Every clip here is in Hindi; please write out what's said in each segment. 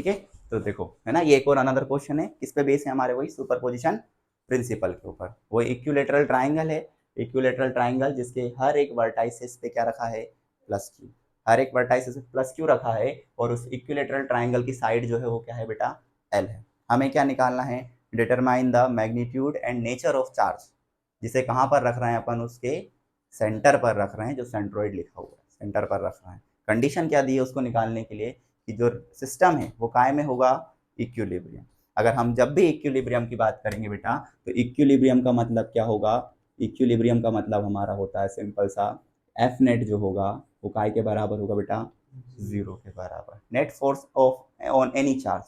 ठीक है। तो देखो है ना, ये एक और अनदर क्वेश्चन है, किस पे बेस है हमारे, वही सुपरपोजिशन प्रिंसिपल के ऊपर। वो इक्विलेटरल ट्राइंगल है, इक्विलेटरल ट्राइंगल जिसके हर एक वर्टाइसिस पे क्या रखा है, प्लस क्यू। हर एक वर्टाइसिस पे प्लस क्यू रखा है, और उस इक्विलेटरल ट्राइंगल की साइड जो है वो क्या है बेटा, एल है। हमें क्या निकालना है, determine the magnitude and nature of charge, जिसे कहाँ पर रख रहे हैं अपन, उसके सेंटर पर रख रहे हैं, जो सेंट्रोइड लिखा हुआ है सेंटर पर रख रहे हैं। कंडीशन क्या दी है उसको निकालने के लिए, कि जो सिस्टम है वो काय में होगा, इक्विलिब्रियम। अगर हम जब भी इक्विलिब्रियम की बात करेंगे बेटा, तो इक्विलिब्रियम का मतलब क्या होगा, इक्विलिब्रियम का मतलब हमारा होता है सिंपल सा, एफ नेट जो होगा वो काय के बराबर होगा बेटा, जीरो के बराबर। Net force of on any charge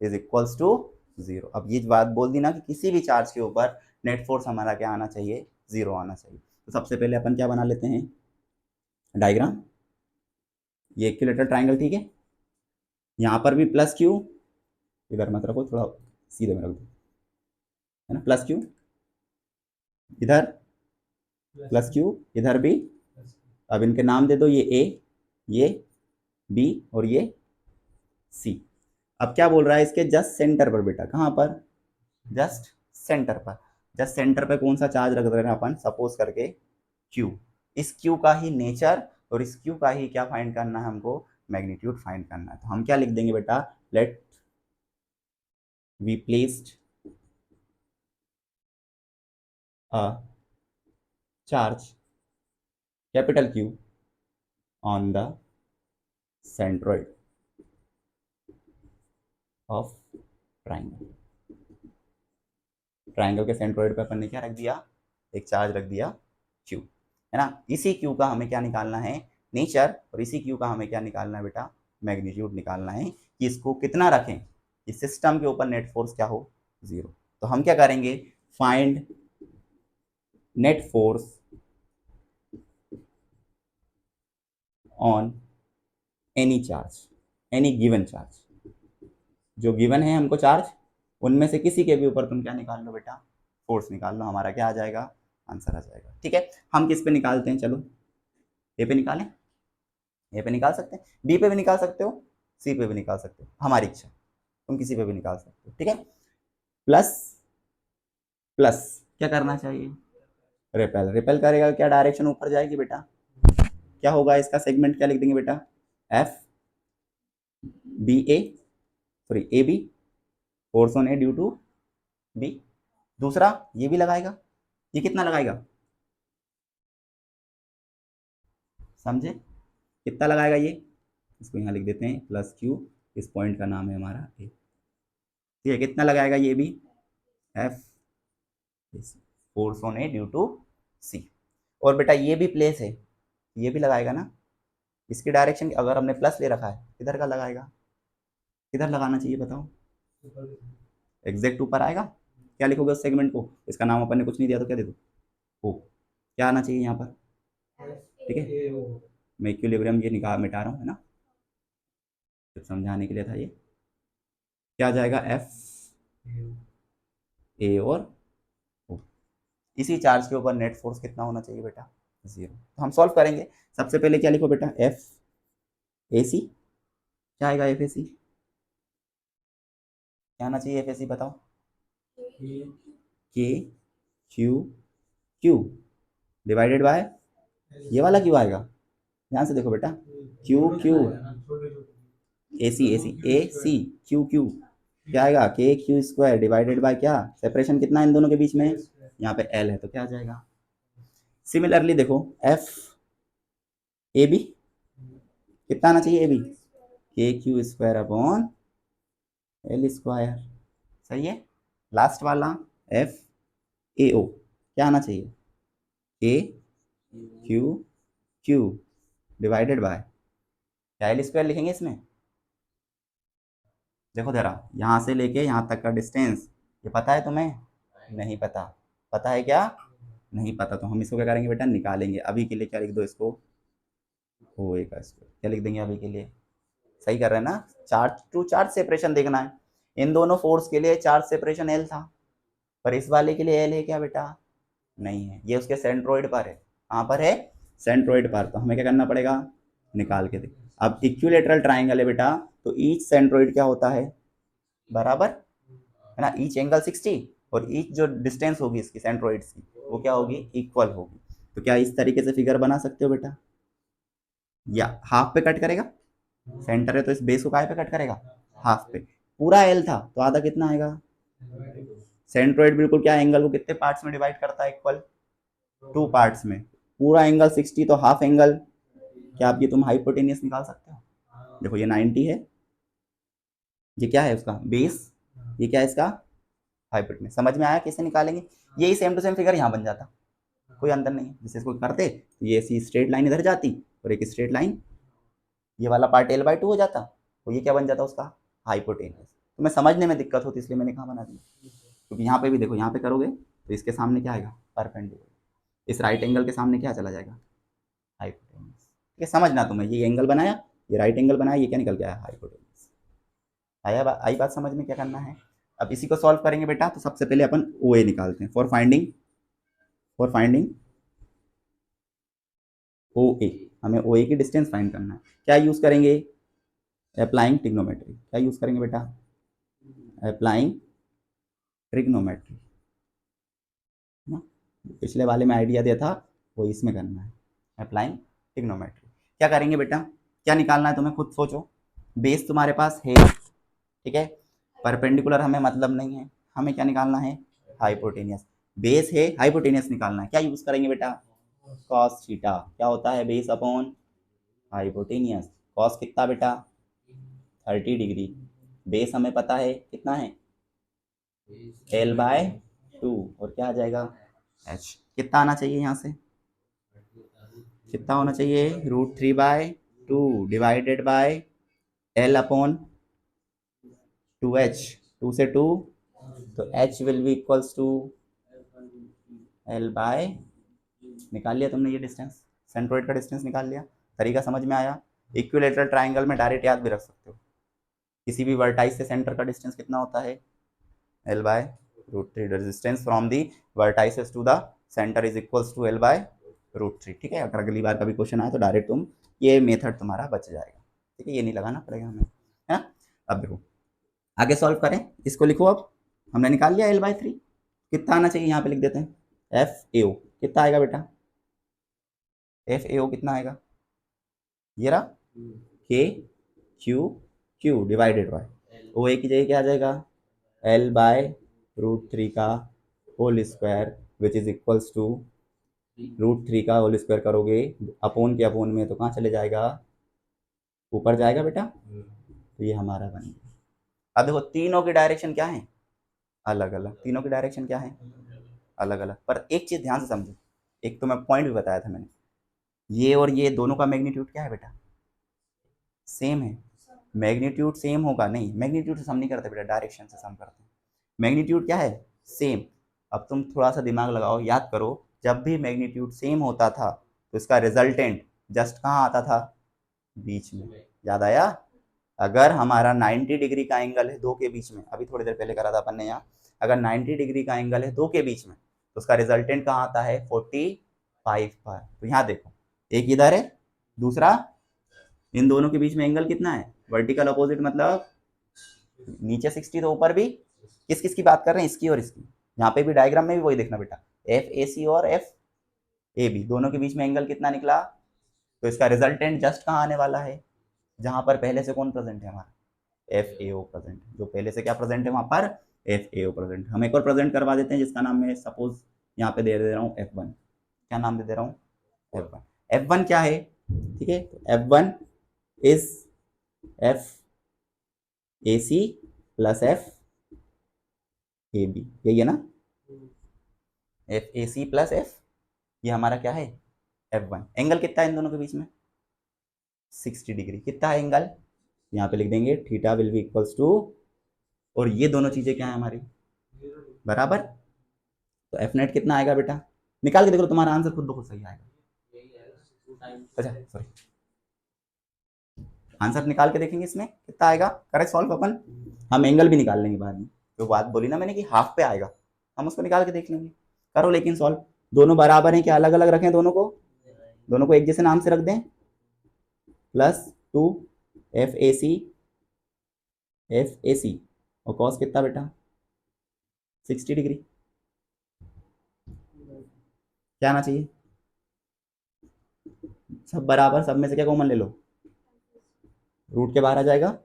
is equals to zero. अब ये बात बोल दी ना कि किसी भी चार्ज के ऊपर नेट फोर्स हमारा क्या आना चाहिए, जीरो आना चाहिए। तो सबसे पहले अपन क्या बना लेते हैं, डायग्राम। ये इक्विलेटरल ट्राइंगल, ठीक है। यहाँ पर भी प्लस क्यू, इधर मत रखो, थोड़ा सीधे में रख दो, है ना, प्लस क्यू इधर, प्लस क्यू इधर भी। अब इनके नाम दे दो, ये ए, ये बी और ये सी। अब क्या बोल रहा है, इसके जस्ट सेंटर पर बेटा, कहाँ पर, जस्ट सेंटर पर। जस्ट सेंटर पे कौन सा चार्ज रख रहे हैं अपन, सपोज करके क्यू। इस क्यू का ही नेचर और इस क्यू का ही क्या फाइंड करना है हमको, मैग्नीट्यूड फाइंड करना है। तो हम क्या लिख देंगे बेटा, let we placed a charge capital Q on the centroid of triangle। Triangle के सेंट्रोइड पे अपन ने क्या रख दिया, एक चार्ज रख दिया Q, है ना। इसी Q का हमें क्या निकालना है, नेचर, और इसी Q का हमें क्या निकालना है बेटा, मैग्नीट्यूड निकालना है, कि इसको कितना रखें, इस सिस्टम के ऊपर नेट फोर्स क्या हो, जीरो। तो हम क्या करेंगे, find net force on any charge, any given charge, जो गिवन है हमको चार्ज, उनमें से किसी के भी ऊपर तुम क्या निकाल लो बेटा, फोर्स निकाल लो, हमारा क्या आ जाएगा, आंसर आ जाएगा। ठीक है, हम किस पे निकालते हैं, चलो ए पे निकालें, ए पे निकाल सकते हैं, बी पे भी निकाल सकते हो, सी पे भी निकाल सकते हो, हमारी इच्छा, तुम किसी पे भी निकाल सकते हो। ठीक है, प्लस प्लस क्या करना चाहिए, रिपेल। रिपेल करेगा क्या, डायरेक्शन ऊपर जाएगी बेटा, क्या होगा इसका सेगमेंट, क्या लिख देंगे बेटा, F B A, sorry A B, force on A due to B. दूसरा ये भी लगाएगा, ये कितना लगाएगा, समझे, कितना लगाएगा ये, इसको यहाँ लिख देते हैं प्लस क्यू, इस पॉइंट का नाम है हमारा ए। ठीक है, कितना लगाएगा ये भी, F force on A due to C. और बेटा ये भी प्लेस है, ये भी लगाएगा ना, इसकी डायरेक्शन अगर हमने प्लस ले रखा है, किधर का लगाएगा, किधर लगाना चाहिए बताओ, एग्जैक्ट ऊपर आएगा। क्या लिखोगे उस सेगमेंट को, इसका नाम अपन ने कुछ नहीं दिया तो क्या दे दो, ओ, क्या आना चाहिए यहाँ पर, ठीक है। मैं इक्विलिब्रियम ये निकाल मिटा रहा हूँ, है ना, सिर्फ समझाने के लिए था ये। क्या आ जाएगा, एफ ए और ओ। इसी चार्ज के ऊपर नेट फोर्स कितना होना चाहिए बेटा, जीरो। तो हम सॉल्व करेंगे, सबसे पहले क्या लिखो बेटा, एफ ए सी, क्या आएगा एफ ए सी, क्या आना चाहिए एफ ए सी बताओ, के क्यू क्यू डिवाइडेड बाय, ये वाला क्यू आएगा, ध्यान से देखो बेटा, Q Q, A C A C A C, Q Q क्या आएगा, के क्यू स्क्वायर डिवाइडेड बाय क्या, सेपरेशन कितना है इन दोनों के बीच में, यहाँ पे एल है, तो क्या आ जाएगा। सिमिलरली देखो, एफ ए बी, कितना आना चाहिए ए बी, के Q square upon L square, सही है। लास्ट वाला एफ ए ओ, क्या आना चाहिए, के क्यू क्यू डिवाइडेड बाय, क्या एल स्क्वायर लिखेंगे इसमें, देखो जरा यहाँ से लेके यहाँ तक का डिस्टेंस, ये पता है तुम्हें, नहीं पता, पता है क्या, नहीं पता, तो हम इसको क्या करेंगे बेटा, निकालेंगे। अभी के लिए क्या लिख दो इसको, ओ ए का स्क्वायर, क्या लिख देंगे अभी के लिए, सही कर रहे हैं ना, चार्ज टू चार्ज सेपरेशन देखना है। इन दोनों फोर्स के लिए चार्ज सेपरेशन एल था, पर इस वाले के लिए एल है क्या बेटा, नहीं है, ये उसके सेंट्रोइड पर है, कहाँ पर है, सेंट्रोइड पर। तो हमें क्या करना पड़ेगा, निकाल के दे। अब इक्विलेटरल ट्राइंगल है बेटा, तो ईच सेंट्रोइड क्या होता है, बराबर है ना, ईच एंगल 60 और ईच जो डिस्टेंस होगी इसकी सेंट्रोइड्स की वो क्या होगी, इक्वल होगी। तो क्या इस तरीके से फिगर बना सकते हो बेटा, या हाफ पे कट करेगा, सेंटर है तो इस बेस को काय पे कट करेगा, हाफ पे। पूरा एल था तो आधा कितना आएगा, सेंट्रोइड बिल्कुल क्या एंगल को कितने पार्ट्स में डिवाइड करता है, इक्वल 2 पार्ट्स में। पूरा एंगल 60 तो हाफ एंगल, क्या आप ये तुम हाइपोटेनियस निकाल सकते हो, देखो ये 90 है, ये क्या है उसका बेस, ये क्या है इसका हाइपोटेनियस। समझ में आया कैसे निकालेंगे, यही सेम टू सेम फिगर यहाँ बन जाता, कोई अंतर नहीं है। जैसे इसको करते तो ये ऐसी स्ट्रेट लाइन इधर जाती और एक स्ट्रेट लाइन ये वाला पार्ट L/2 हो जाता, तो ये क्या बन जाता उसका हाइपोटेनियस। तो मैं समझने में दिक्कत होती इसलिए मैंने कहा बना दिया, क्योंकि यहाँ पे भी देखो, यहाँ पे करोगे तो इसके सामने क्या आएगा, परपेंडिकुलर, इस राइट एंगल के सामने क्या चला जाएगा, हाइपोटेनियस। ठीक है, समझना तुम्हें, ये एंगल बनाया, ये राइट एंगल बनाया, ये क्या निकल गया, हाइपोटेनियस। आई बात समझ में, क्या करना है। अब इसी को सॉल्व करेंगे बेटा, तो सबसे पहले अपन OA निकालते हैं, फॉर फाइंडिंग OA, हमें OA की डिस्टेंस फाइंड करना है। क्या यूज करेंगे, अप्लाइंग ट्रिग्नोमेट्री। क्या यूज करेंगे बेटा, अप्लाइंग ट्रिग्नोमेट्री ना, पिछले वाले में आइडिया दिया था वो इसमें करना है, अप्लाइंग ट्रिग्नोमेट्री। क्या करेंगे बेटा, क्या निकालना है तुम्हें खुद सोचो। बेस तुम्हारे पास है, ठीक है, परपेंडिकुलर हमें मतलब नहीं है, हमें क्या निकालना है, हाइपोटेनियस। बेस है, हाइपोटेनियस निकालना है, क्या यूज करेंगे बेटा, कॉस थीटा। क्या होता है, बेस अपॉन हाइपोटेनियस। कॉस कितना बेटा, 30 डिग्री। बेस हमें पता है कितना है, L/2, और क्या आ जाएगा, H। कितना आना चाहिए यहाँ से, कितना होना चाहिए, √3/2 डिवाइडेड बाय L/2H, 2 से 2 तो H will be equals to L/, निकाल लिया तुमने ये डिस्टेंस, सेंट्रोइड का डिस्टेंस निकाल लिया। तरीका समझ में आया। इक्विलेटरल ट्राइंगल में डायरेक्ट याद भी रख सकते हो, किसी भी वर्टाइस से सेंटर का डिस्टेंस कितना होता है, L/√3। Distance from the vertices to the centre is equals to L/√3। ठीक है, अगर अगली बार कभी क्वेश्चन आए तो डायरेक्ट तुम ये मेथड तुम्हारा बच जाएगा। ठीक है, ये नहीं लगाना पड़ेगा हमें, है। अब देखो आगे सॉल्व करें, इसको लिखो। अब हमने निकाल लिया L/3, कितना आना चाहिए यहाँ पे लिख देते हैं, FAO कितना आएगा बेटा, FAO कितना आएगा, ये रहा KQ डिवाइडेड बाय OA की जगह क्या आ जाएगा, L/√3 का whole square which is equals to √3 का होल स्क्वायर करोगे अपोन के अपोन में तो कहाँ चले जाएगा, ऊपर जाएगा बेटा। तो ये हमारा बन गया। अब देखो तीनों की डायरेक्शन क्या है, अलग अलग, तीनों की डायरेक्शन क्या है, अलग अलग। पर एक चीज ध्यान से समझो, एक तो मैं पॉइंट भी बताया था मैंने, ये और ये दोनों का मैग्नीट्यूड क्या है बेटा, सेम है। मैग्नीट्यूड सेम होगा नहीं, मैग्नीट्यूड से सम नहीं करते बेटा, डायरेक्शन से सम करते हैं। मैग्नीट्यूड क्या है, सेम। अब तुम थोड़ा सा दिमाग लगाओ, याद करो, जब भी मैग्नीट्यूड सेम होता था तो इसका रिजल्टेंट जस्ट कहाँ आता था, बीच में। याद आया, अगर हमारा 90 डिग्री का एंगल है दो के बीच में, अभी थोड़ी देर पहले करा था अपन ने यहाँ, अगर 90 डिग्री का एंगल है दो के बीच में तो उसका रिजल्टेंट कहाँ आता है, 45 पर। तो यहाँ देखो, एक इधर है, दूसरा इन दोनों के बीच में एंगल कितना है, वर्टिकल अपोजिट, मतलब नीचे 60 तो ऊपर भी, किस किस की बात कर रहे हैं, इसकी और इसकी। यहाँ पे भी डायग्राम में भी वही देखना बेटा, FAC और FAB दोनों के बीच में एंगल कितना निकला, तो इसका रिजल्टेंट जस्ट कहाँ आने वाला है, जहां पर पहले से कौन प्रेजेंट है, हमारा FAO प्रेजेंट, जो पहले से क्या प्रेजेंट है वहां पर, FAO प्रेजेंट। हम एक और प्रेजेंट करवा देते हैं जिसका नाम मैं सपोज यहाँ पे दे रहा हूँ F1। क्या नाम दे दे रहा हूँ, F1। F1 क्या है, ठीक है, F1 is FAC plus FAB, यही है ना, FAC प्लस F, ये हमारा क्या है, F1। एंगल कितना है इन दोनों के बीच में, 60 डिग्री। कितना है एंगल, यहाँ पे लिख देंगे theta will be equals to, और ये दोनों चीजें क्या है हमारी, बराबर। तो एफ नेट कितना आएगा बेटा, निकाल के देखो, तुम्हारा आंसर खुद ब खुद सही आएगा। अच्छा सॉरी, आंसर निकाल के देखेंगे इसमें कितना आएगा, करेक्ट सॉल्व अपन। हम एंगल भी निकाल लेंगे बाद में, तो बात बोली ना मैंने कि हाफ पे आएगा, हम उसको निकाल के देख लेंगे। करो लेकिन सॉल्व, दोनों बराबर हैं क्या, अलग अलग रखें दोनों को एक जैसे नाम से रख दें, +2 FAC एफ ए सी, और कॉस कितना बेटा 60 डिग्री। क्या आना चाहिए, सब बराबर, सब में से क्या कॉमन ले लो, रूट के बाहर आ जाएगा।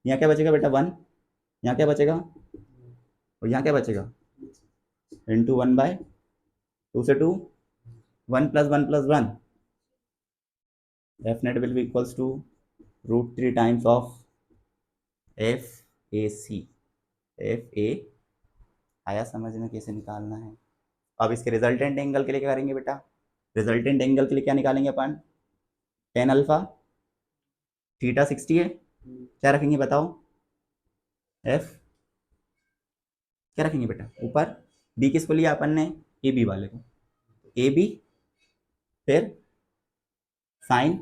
यहाँ क्या बचेगा बेटा 1, यहाँ क्या बचेगा, और यहाँ क्या बचेगा इंटू 1/2 से 2, 1 + 1 + 1, F net will be equals to √3 times of F A C. F A आया समझ में कैसे निकालना है। अब इसके रिजल्टेंट एंगल के लिए क्या करेंगे बेटा, रिजल्टेंट एंगल के लिए क्या निकालेंगे अपन, टेन अल्फा, थीटा 60 है, क्या रखेंगे बताओ, एफ क्या रखेंगे बेटा ऊपर, बी किसको लिया अपन ने, ए बी वाले को, ए बी, फिर sine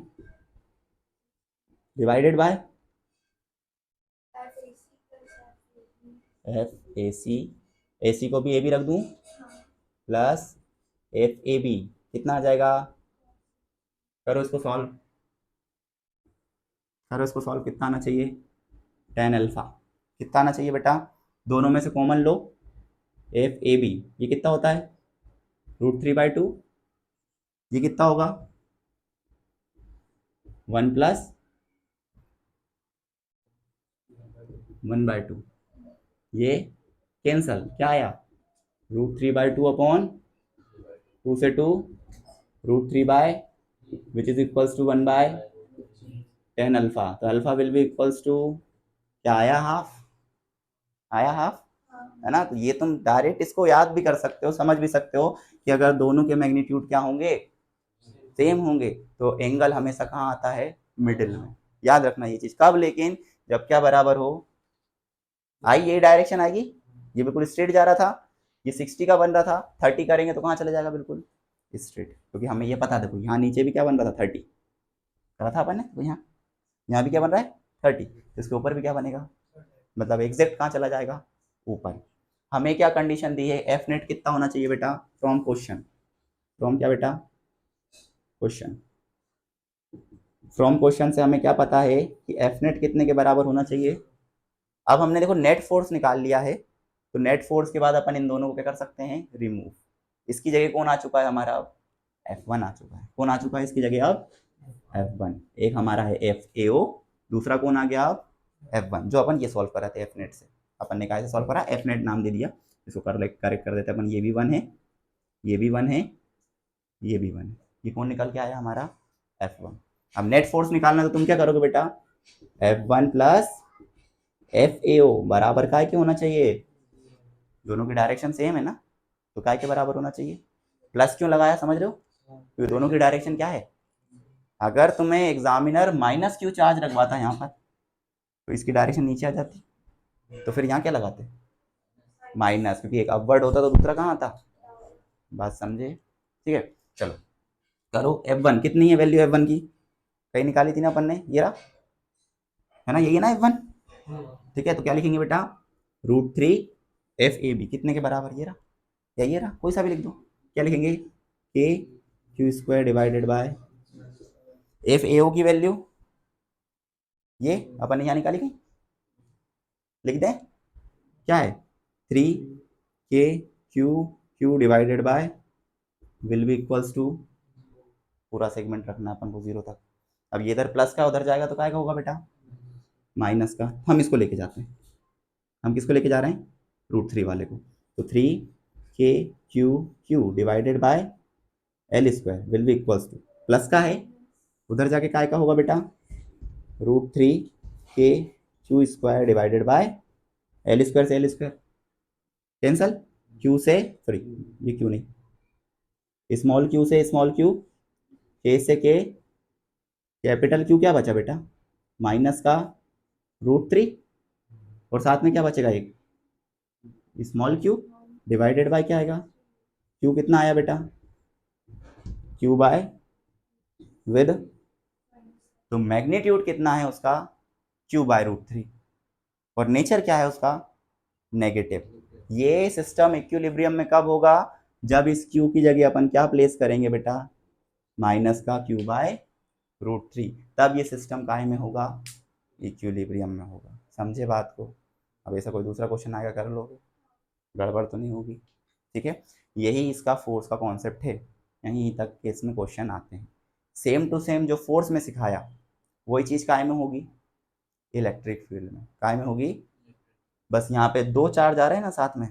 divided by F A C, A C को भी ए बी रख दूं, प्लस एफ ए बी, कितना आ जाएगा, करो इसको सॉल्व, करो इसको सॉल्व, कितना आना चाहिए, टेन अल्फा, कितना आना चाहिए बेटा, दोनों में से कॉमन लो, एफ ए बी, ये कितना होता है √3/2, ये कितना होगा 1 + 1/2, ये कैंसल, क्या आया √3/2 अपॉन 2 से 2, √3 which is equals to 1/10 alpha, तो alpha will be equals to क्या आया, हाफ, आया हाफ, है ना। तो ये तुम डायरेक्ट इसको याद भी कर सकते हो, समझ भी सकते हो कि अगर दोनों के मैग्नीट्यूड क्या होंगे, सेम होंगे, तो एंगल हमेशा कहाँ आता है, मिडिल में। याद रखना ये चीज, कब, लेकिन जब क्या बराबर हो, आई ये डायरेक्शन आएगी, ये बिल्कुल स्ट्रेट जा रहा था, ये 60 का बन रहा था, 30 करेंगे तो कहाँ चले जाएगा, बिल्कुल स्ट्रेट, क्योंकि हमें ये पता, देखो यहाँ नीचे भी क्या बन रहा था 30 करा था अपन ने, तो यहाँ भी क्या बन रहा है 30, तो इसके ऊपर भी क्या बनेगा, मतलब एग्जैक्ट कहाँ चला जाएगा, ऊपर। हमें क्या कंडीशन दी है, एफ नेट कितना होना चाहिए बेटा, फ्रॉम क्वेश्चन, फ्रॉम क्या बेटा क्वेश्चन, फ्रॉम क्वेश्चन से हमें क्या पता है कि एफ नेट कितने के बराबर होना चाहिए। अब हमने देखो नेट फोर्स निकाल लिया है, तो नेट फोर्स के बाद अपन इन दोनों को क्या कर सकते हैं, रिमूव। इसकी जगह कौन आ चुका है हमारा, अब F1 आ चुका है, कौन आ चुका है इसकी जगह अब, F1। एक हमारा है FAO, दूसरा कौन आ गया अब, F1, जो अपन ये सॉल्व कर रहे थे एफ नेट से, अपन ने कैसे सॉल्व करा, एफ नेट नाम दे दिया, इसको करेक्ट कर देते अपन, ये भी 1 है, ये भी 1 है, ये भी 1 है, ये कौन निकल के आया हमारा F1। अब नेट फोर्स निकालना, तो तुम क्या करोगे बेटा, F1 + FAO बराबर काय के होना चाहिए, दोनों की डायरेक्शन सेम है ना, तो काय के बराबर होना चाहिए। प्लस क्यों लगाया समझ रहे हो, क्योंकि दोनों की डायरेक्शन क्या है, अगर तुम्हें एग्जामिनर -Q चार्ज रखवाता यहाँ पर, तो इसकी डायरेक्शन नीचे आ जाती, तो फिर यहाँ क्या लगाते, माइनस, क्योंकि एक अपवर्ड होता तो दूसरा कहाँ आता, बात समझे, ठीक है। चलो करो, F1 कितनी है, वैल्यू F1 की कहीं निकाली थी ना अपन ने, ये रहा है ना, यही है ना F1, ठीक है। तो क्या लिखेंगे बेटा, √3 FAB कितने के बराबर, ये रहा, या ये रहा, कोई सा भी लिख दो, क्या लिखेंगे, KQ² डिवाइडेड बाय FAO की वैल्यू, ये अपन ने यहाँ निकाली कहीं, लिख दें, क्या है 3KQQ divided by will be equals to, पूरा सेगमेंट रखना अपन को 0 तक। अब ये इधर प्लस का उधर जाएगा तो क्या होगा बेटा, माइनस का, हम इसको लेके जाते हैं, हम किसको लेके जा रहे हैं, √3 वाले को, तो 3KQQ divided by L² will be equals to, plus का है, उधर जाके काय का होगा बेटा, √3KQ² डिवाइडेड बाय L² से L² कैंसल, Q से सॉरी, ये Q नहीं, स्मॉल q से स्मॉल q, K से K, कैपिटल Q क्या बचा बेटा, माइनस का √3, और साथ में क्या बचेगा, एक स्मॉल q डिवाइडेड बाय क्या आएगा, q कितना आया बेटा, q बाय विद, तो मैग्नीट्यूड कितना है उसका, q/√3, और नेचर क्या है उसका, नेगेटिव। ये सिस्टम इक्विलिब्रियम में कब होगा, जब इस q की जगह अपन क्या प्लेस करेंगे बेटा, माइनस का q/√3, तब ये सिस्टम काहे में होगा, इक्विलिब्रियम में होगा। समझे बात को। अब ऐसा कोई दूसरा क्वेश्चन आएगा कर लोगे, गड़बड़ तो नहीं होगी। ठीक है, यही इसका फोर्स का कॉन्सेप्ट है, यहीं तक के इसमें क्वेश्चन आते हैं। सेम टू सेम जो फोर्स में सिखाया वही चीज़ काय में होगी, इलेक्ट्रिक फील्ड में काय में होगी। बस यहाँ पे 2 चार्ज आ रहे हैं ना साथ में,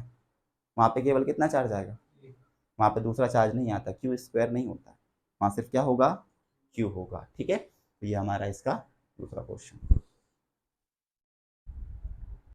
वहाँ पे केवल कितना चार्ज आएगा, वहाँ पे दूसरा चार्ज नहीं आता, क्यू स्क्वायर नहीं होता, वहाँ सिर्फ क्या होगा, क्यू होगा। ठीक है, तो ये हमारा इसका दूसरा क्वेश्चन।